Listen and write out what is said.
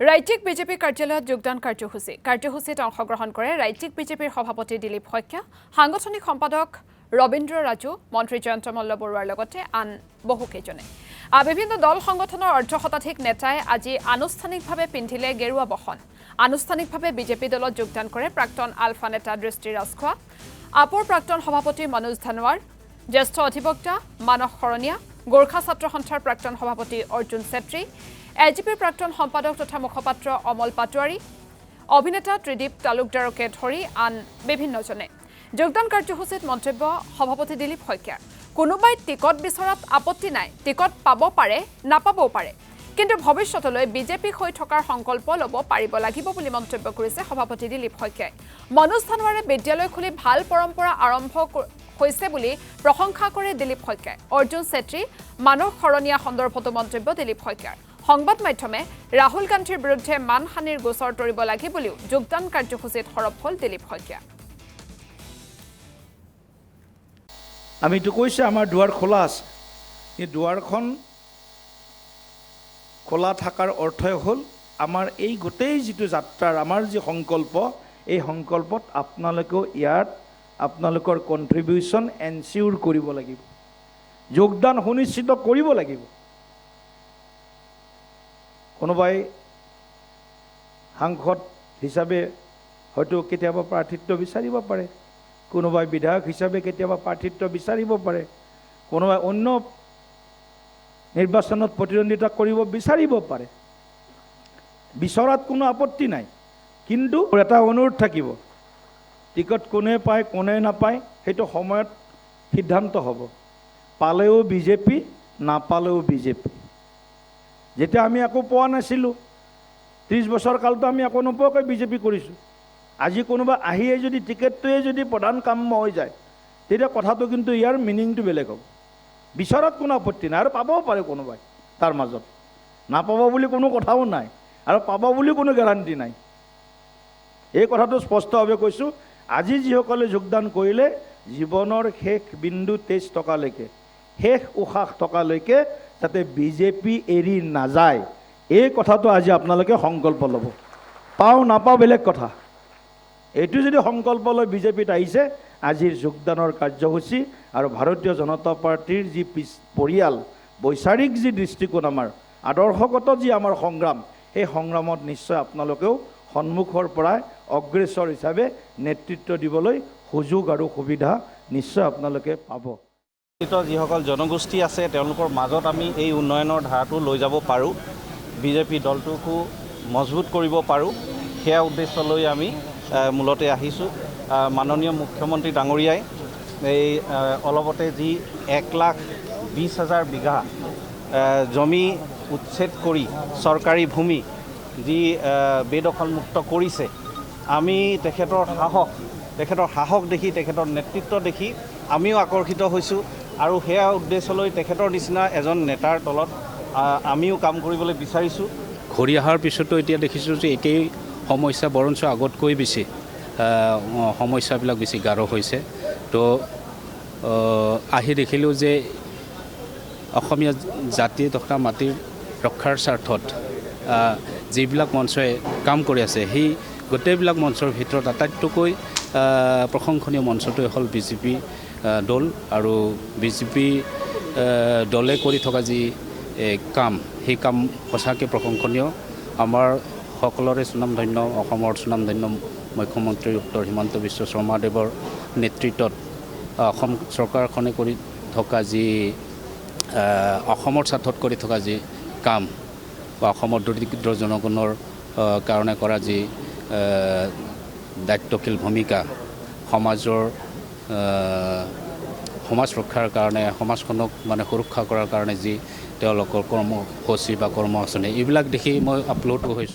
ৰাজ্যিক বিজেপি কাৰ্যালয়ত যোগদান কাৰ্যসূচীত অংশগ্ৰহণ কৰে ৰাজ্যিক বিজেপিৰ সভাপতি দিলীপ শইকীয়া, সাংগঠনিক সম্পাদক ৰবীন্দ্ৰ ৰাজু, মন্ত্ৰী জয়ন্ত মল্ল বৰুৱাৰ লগতে আন বহুকেইজনে। বিভিন্ন দল সংগঠনৰ অৰ্ধশতাধিক নেতাই আজি আনুষ্ঠানিকভাৱে পিন্ধিলে গেৰুৱা বসন। আনুষ্ঠানিকভাৱে বিজেপি দলত যোগদান কৰে প্ৰাক্তন আলফা নেতা দৃষ্টি ৰাজখোৱা, আপৰ প্ৰাক্তন সভাপতি মনোজ ধানোৱাৰ, জ্যেষ্ঠ অধিবক্তা মানস শৰণীয়া, গোৰ্খা ছাত্ৰ সন্থাৰ প্ৰাক্তন সভাপতি অৰ্জুন ছেত্ৰী, এজিপিৰ প্ৰাক্তন সম্পাদক তথা মুখপাত্ৰ অমল পাটোৱাৰী, অভিনেতা ত্ৰিদীপ তালুকদাৰকে ধৰি আন বিভিন্নজনে। যোগদান কাৰ্যসূচীত মন্তব্য সভাপতি দিলীপ শইকীয়াৰ। কোনোবাই টিকট বিচৰাত আপত্তি নাই, টিকট পাব পাৰে, নাপাবও পাৰে, কিন্তু ভৱিষ্যতলৈ বিজেপিক হৈ থকাৰ সংকল্প ল'ব পাৰিব লাগিব বুলি মন্তব্য কৰিছে সভাপতি দিলীপ শইকীয়াই। মনোজ ধানোৱাৰে বিদ্যালয় খুলি ভাল পৰম্পৰা আৰম্ভ হৈছে বুলি প্ৰশংসা কৰে দিলীপ শইকীয়াই। অৰ্জুন ছেত্ৰী, মানস শৰণীয়া সন্দৰ্ভতো মন্তব্য দিলীপ শইকীয়াৰ। সংবাদ মাধ্যমে ৰাহুল গান্ধীৰ বিৰুদ্ধে মানহানিৰ গোচৰ তৰিব লাগে বুলিও যোগদান কাৰ্যসূচীত সৰব হ'ল দিলীপ শইকীয়া। আমি এইটো কৈছে আমাৰ দুৱাৰ খোলা আছে। এই দুৱাৰখন খোলা থকাৰ অৰ্থই হ'ল আমাৰ এই গোটেই যিটো যাত্ৰাৰ আমাৰ যি সংকল্প, এই সংকল্পত আপোনালোকেও ইয়াত আপোনালোকৰ কণ্ট্ৰিবিউশ্যন এনচিউৰ কৰিব লাগিব, যোগদান সুনিশ্চিত কৰিব লাগিব। কোনোবাই সাংসদ হিচাপে হয়তো কেতিয়াবা প্ৰাৰ্থিত্ব বিচাৰিব পাৰে, কোনোবাই বিধায়ক হিচাপে কেতিয়াবা প্ৰাৰ্থিত্ব বিচাৰিব পাৰে, কোনোবাই অন্য নিৰ্বাচনত প্ৰতিদ্বন্দ্বিতা কৰিব বিচাৰিব পাৰে। বিচৰাত কোনো আপত্তি নাই, কিন্তু এটা অনুৰোধ থাকিব, টিকট কোনে পায় কোনে নাপায় সেইটো সময়ত সিদ্ধান্ত হ'ব। পালেও বিজেপি, নাপালেও বিজেপি। যেতিয়া আমি একো পোৱা নাছিলোঁ, 30 বছৰ কালতো আমি একো নোপোৱাকৈ বিজেপি কৰিছোঁ। আজি কোনোবা আহিয়ে যদি টিকেটটোৱে যদি প্ৰধান কাম্য হৈ যায়, তেতিয়া কথাটো কিন্তু ইয়াৰ মিনিংটো বেলেগ হ'ব। বিচৰাত কোনো আপত্তি নাই, আৰু পাবও পাৰে কোনোবাই তাৰ মাজত, নাপাব বুলি কোনো কথাও নাই, আৰু পাব বুলি কোনো গেৰাণ্টি নাই। এই কথাটো স্পষ্টভাৱে কৈছোঁ। আজি যিসকলে যোগদান কৰিলে জীৱনৰ শেষ বিন্দু তেজ টকালৈকে, শেষ উশাহ টকালৈকে যাতে বিজেপি এৰি নাযায়, এই কথাটো আজি আপোনালোকে সংকল্প ল'ব। পাওঁ নাপাওঁ বেলেগ কথা, এইটো যদি সংকল্প লৈ বিজেপিত আহিছে, আজিৰ যোগদানৰ কাৰ্যসূচী আৰু ভাৰতীয় জনতা পাৰ্টীৰ যি পৰিয়াল বৈচাৰিক যি দৃষ্টিকোণ, আমাৰ আদৰ্শগত যি আমাৰ সংগ্ৰাম, সেই সংগ্ৰামত নিশ্চয় আপোনালোকেও সন্মুখৰ পৰাই অগ্ৰেসৰ হিচাপে নেতৃত্ব দিবলৈ সুযোগ আৰু সুবিধা নিশ্চয় আপোনালোকে পাব। যিসকল জনগোষ্ঠী আছে তেওঁলোকৰ মাজত আমি এই উন্নয়নৰ ধাৰাটো লৈ যাব পাৰোঁ, বিজেপি দলটোকো মজবুত কৰিব পাৰোঁ, সেয়া উদ্দেশ্য লৈ আমি মূলতে আহিছোঁ। মাননীয় মুখ্যমন্ত্ৰী ডাঙৰীয়াই এই অলপতে যি 1,20,000 বিঘা জমি উচ্ছেদ কৰি চৰকাৰী ভূমি যি বেদখলমুক্ত কৰিছে, আমি তেখেতৰ সাহস দেখি, তেখেতৰ নেতৃত্ব দেখি আমিও আকৰ্ষিত হৈছোঁ, আৰু সেয়া উদ্দেশ্য লৈ তেখেতৰ নিচিনা এজন নেতাৰ তলত আমিও কাম কৰিবলৈ বিচাৰিছোঁ। ঘূৰি অহাৰ পিছতো এতিয়া দেখিছোঁ যে একেই সমস্যা, বৰঞ্চ আগতকৈ বেছি সমস্যাবিলাক বেছি গাঢ় হৈছে। তো আহি দেখিলোঁ যে অসমীয়া জাতি তথা মাটিৰ ৰক্ষাৰ স্বাৰ্থত যিবিলাক মঞ্চই কাম কৰি আছে, সেই গোটেইবিলাক মঞ্চৰ ভিতৰত আটাইতকৈ প্ৰশংসনীয় মঞ্চটোৱে হ'ল বিজেপি দল। আৰু বিজেপি দলে কৰি থকা যি কাম, সেই কাম সঁচাকৈ প্ৰশংসনীয়। আমাৰ সকলোৰে সুনামধন্য, অসমৰ সুনামধন্য মুখ্যমন্ত্ৰী ডক্টৰ হিমন্ত বিশ্ব শৰ্মাদেৱৰ নেতৃত্বত অসম চৰকাৰখনে কৰি থকা যি অসমৰ স্বাৰ্থত কৰি থকা যি কাম, বা অসমৰ দৰিদ্ৰ জনগণৰ কাৰণে কৰা যি দায়িত্বশীল ভূমিকা, সমাজ ৰক্ষাৰ কাৰণে, সমাজখনক সুৰক্ষা কৰাৰ কাৰণে যি তেওঁলোকৰ কৰ্মসূচী বা কৰ্ম আঁচনি, এইবিলাক দেখি মই আপ্লুত হৈছোঁ।